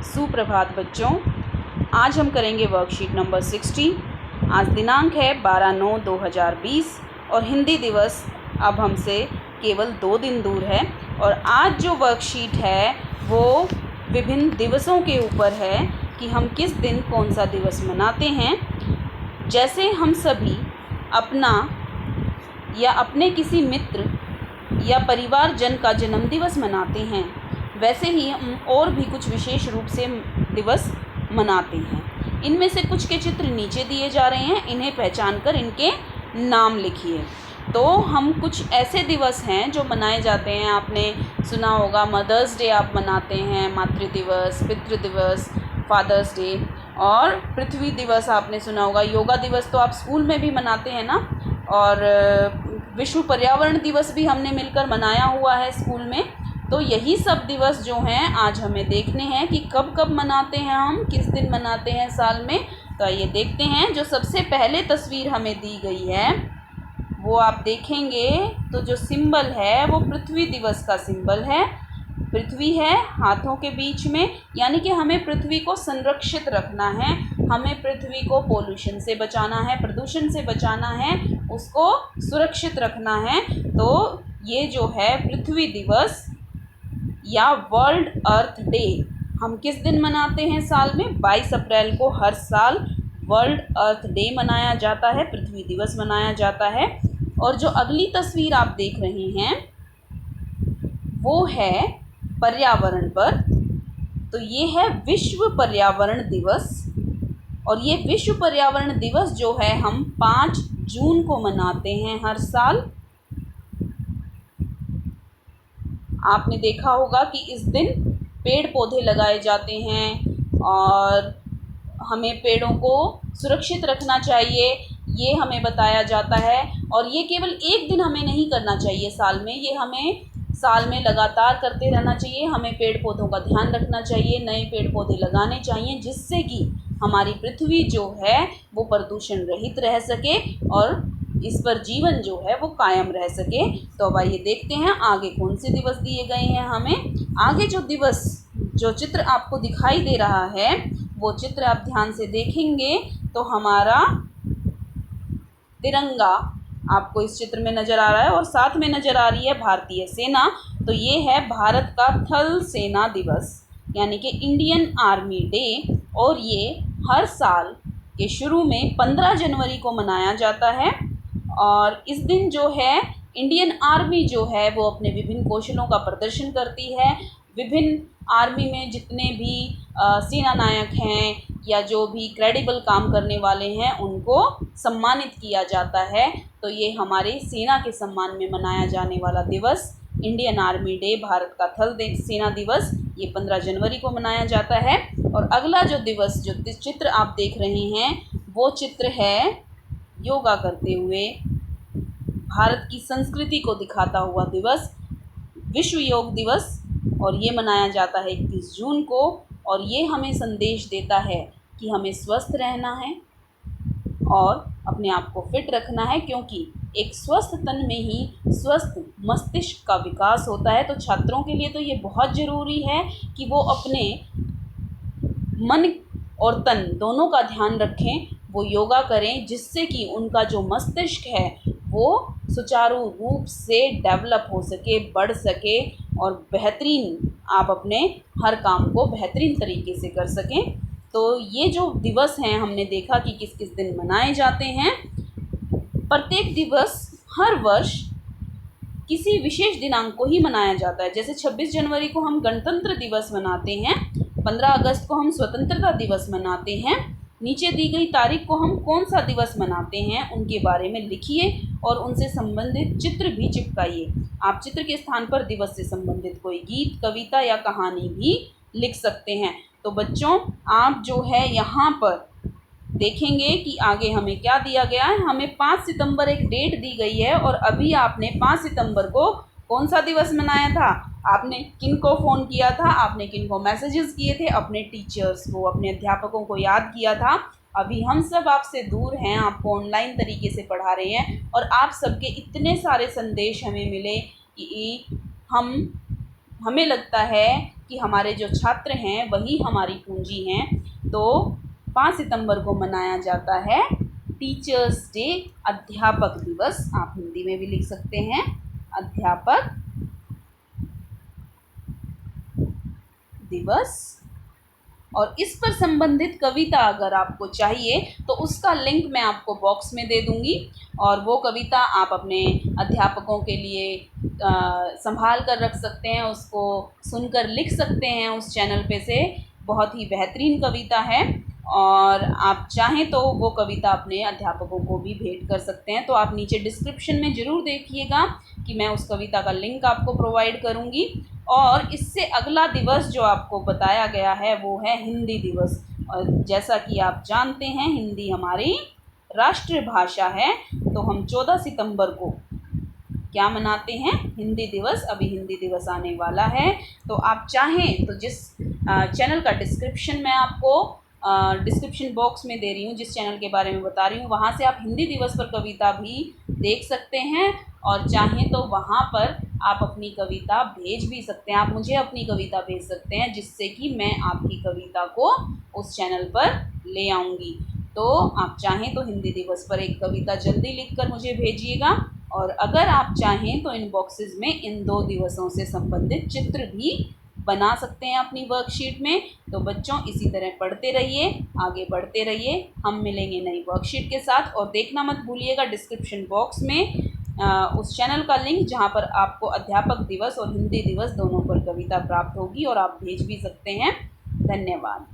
सुप्रभात बच्चों। आज हम करेंगे वर्कशीट नंबर 16। आज दिनांक है 12/9/2020 और हिंदी दिवस अब हमसे केवल 2 दिन दूर है। और आज जो वर्कशीट है वो विभिन्न दिवसों के ऊपर है कि हम किस दिन कौन सा दिवस मनाते हैं। जैसे हम सभी अपना या अपने किसी मित्र या परिवारजन का जन्मदिवस मनाते हैं, वैसे ही हम और भी कुछ विशेष रूप से दिवस मनाते हैं। इनमें से कुछ के चित्र नीचे दिए जा रहे हैं, इन्हें पहचान कर इनके नाम लिखिए। तो हम कुछ ऐसे दिवस हैं जो मनाए जाते हैं। आपने सुना होगा मदर्स डे आप मनाते हैं, मातृ दिवस, पितृ दिवस, फादर्स डे। और पृथ्वी दिवस आपने सुना होगा। योगा दिवस तो आप स्कूल में भी मनाते हैं ना। और विश्व पर्यावरण दिवस भी हमने मिलकर मनाया हुआ है स्कूल में। तो यही सब दिवस जो हैं आज हमें देखने हैं कि कब कब मनाते हैं, हम किस दिन मनाते हैं साल में। तो आइए देखते हैं। जो सबसे पहले तस्वीर हमें दी गई है वो आप देखेंगे तो जो सिंबल है वो पृथ्वी दिवस का सिंबल है। पृथ्वी है हाथों के बीच में, यानी कि हमें पृथ्वी को संरक्षित रखना है, हमें पृथ्वी को पोल्यूशन से बचाना है, प्रदूषण से बचाना है, उसको सुरक्षित रखना है। तो ये जो है पृथ्वी दिवस या वर्ल्ड अर्थ डे हम किस दिन मनाते हैं साल में? 22 अप्रैल को हर साल वर्ल्ड अर्थ डे मनाया जाता है, पृथ्वी दिवस मनाया जाता है। और जो अगली तस्वीर आप देख रहे हैं वो है पर्यावरण पर। तो ये है विश्व पर्यावरण दिवस। और ये विश्व पर्यावरण दिवस जो है हम 5 जून को मनाते हैं हर साल। आपने देखा होगा कि इस दिन पेड़ पौधे लगाए जाते हैं और हमें पेड़ों को सुरक्षित रखना चाहिए, ये हमें बताया जाता है। और ये केवल एक दिन हमें नहीं करना चाहिए साल में, ये हमें साल में लगातार करते रहना चाहिए। हमें पेड़ पौधों का ध्यान रखना चाहिए, नए पेड़ पौधे लगाने चाहिए, जिससे कि हमारी पृथ्वी जो है वो प्रदूषण रहित रह सके और इस पर जीवन जो है वो कायम रह सके। तो अब आइए देखते हैं आगे कौन से दिवस दिए गए हैं हमें। आगे जो दिवस, जो चित्र आपको दिखाई दे रहा है वो चित्र आप ध्यान से देखेंगे तो हमारा तिरंगा आपको इस चित्र में नज़र आ रहा है और साथ में नज़र आ रही है भारतीय सेना। तो ये है भारत का थल सेना दिवस, यानी कि इंडियन आर्मी डे। और ये हर साल के शुरू में 15 जनवरी को मनाया जाता है। और इस दिन जो है इंडियन आर्मी जो है वो अपने विभिन्न कौशलों का प्रदर्शन करती है। विभिन्न आर्मी में जितने भी सेना नायक हैं या जो भी क्रेडिबल काम करने वाले हैं उनको सम्मानित किया जाता है। तो ये हमारे सेना के सम्मान में मनाया जाने वाला दिवस इंडियन आर्मी डे, भारत का थल सेना दिवस, ये 15 जनवरी को मनाया जाता है। और अगला जो दिवस, जो चित्र आप देख रहे हैं वो चित्र है योगा करते हुए भारत की संस्कृति को दिखाता हुआ दिवस, विश्व योग दिवस। और ये मनाया जाता है 31 जून को। और ये हमें संदेश देता है कि हमें स्वस्थ रहना है और अपने आप को फिट रखना है, क्योंकि एक स्वस्थ तन में ही स्वस्थ मस्तिष्क का विकास होता है। तो छात्रों के लिए तो ये बहुत ज़रूरी है कि वो अपने मन और तन दोनों का ध्यान रखें, वो योगा करें, जिससे कि उनका जो मस्तिष्क है वो सुचारू रूप से डेवलप हो सके, बढ़ सके और बेहतरीन आप अपने हर काम को बेहतरीन तरीके से कर सकें। तो ये जो दिवस हैं हमने देखा कि किस किस दिन मनाए जाते हैं। प्रत्येक दिवस हर वर्ष किसी विशेष दिनांक को ही मनाया जाता है। जैसे 26 जनवरी को हम गणतंत्र दिवस मनाते हैं, 15 अगस्त को हम स्वतंत्रता दिवस मनाते हैं। नीचे दी गई तारीख को हम कौन सा दिवस मनाते हैं उनके बारे में लिखिए और उनसे संबंधित चित्र भी चिपकाइए। आप चित्र के स्थान पर दिवस से संबंधित कोई गीत, कविता या कहानी भी लिख सकते हैं। तो बच्चों, आप जो है यहाँ पर देखेंगे कि आगे हमें क्या दिया गया है। हमें 5 सितंबर एक डेट दी गई है और अभी आपने 5 सितंबर को कौन सा दिवस मनाया था? आपने किन को फ़ोन किया था? आपने किन को मैसेजेस किए थे? अपने टीचर्स को, अपने अध्यापकों को याद किया था। अभी हम सब आपसे दूर हैं, आपको ऑनलाइन तरीके से पढ़ा रहे हैं और आप सबके इतने सारे संदेश हमें मिले कि हमें लगता है कि हमारे जो छात्र हैं वही हमारी पूंजी हैं। तो 5 सितंबर को मनाया जाता है टीचर्स डे, अध्यापक दिवस। आप हिंदी में भी लिख सकते हैं अध्यापक दिवस। और इस पर संबंधित कविता अगर आपको चाहिए तो उसका लिंक मैं आपको बॉक्स में दे दूंगी, और वो कविता आप अपने अध्यापकों के लिए संभाल कर रख सकते हैं, उसको सुनकर लिख सकते हैं उस चैनल पे से। बहुत ही बेहतरीन कविता है, और आप चाहें तो वो कविता अपने अध्यापकों को भी भेंट कर सकते हैं। तो आप नीचे डिस्क्रिप्शन में ज़रूर देखिएगा कि मैं उस कविता का लिंक आपको प्रोवाइड करूँगी। और इससे अगला दिवस जो आपको बताया गया है वो है हिंदी दिवस। और जैसा कि आप जानते हैं हिंदी हमारी राष्ट्रभाषा है, तो हम 14 सितंबर को क्या मनाते हैं? हिंदी दिवस। अभी हिंदी दिवस आने वाला है, तो आप चाहें तो जिस चैनल का डिस्क्रिप्शन मैं आपको डिस्क्रिप्शन बॉक्स में दे रही हूँ, जिस चैनल के बारे में बता रही हूँ, वहाँ से आप हिंदी दिवस पर कविता भी देख सकते हैं, और चाहें तो वहाँ पर आप अपनी कविता भेज भी सकते हैं। आप मुझे अपनी कविता भेज सकते हैं, जिससे कि मैं आपकी कविता को उस चैनल पर ले आऊँगी। तो आप चाहें तो हिंदी दिवस पर एक कविता जल्दी लिखकर मुझे भेजिएगा, और अगर आप चाहें तो इन बॉक्सेस में इन 2 दिवसों से संबंधित चित्र भी बना सकते हैं अपनी वर्कशीट में। तो बच्चों इसी तरह पढ़ते रहिए, आगे बढ़ते रहिए। हम मिलेंगे नई वर्कशीट के साथ, और देखना मत भूलिएगा डिस्क्रिप्शन बॉक्स में उस चैनल का लिंक, जहां पर आपको अध्यापक दिवस और हिंदी दिवस दोनों पर कविता प्राप्त होगी, और आप भेज भी सकते हैं। धन्यवाद।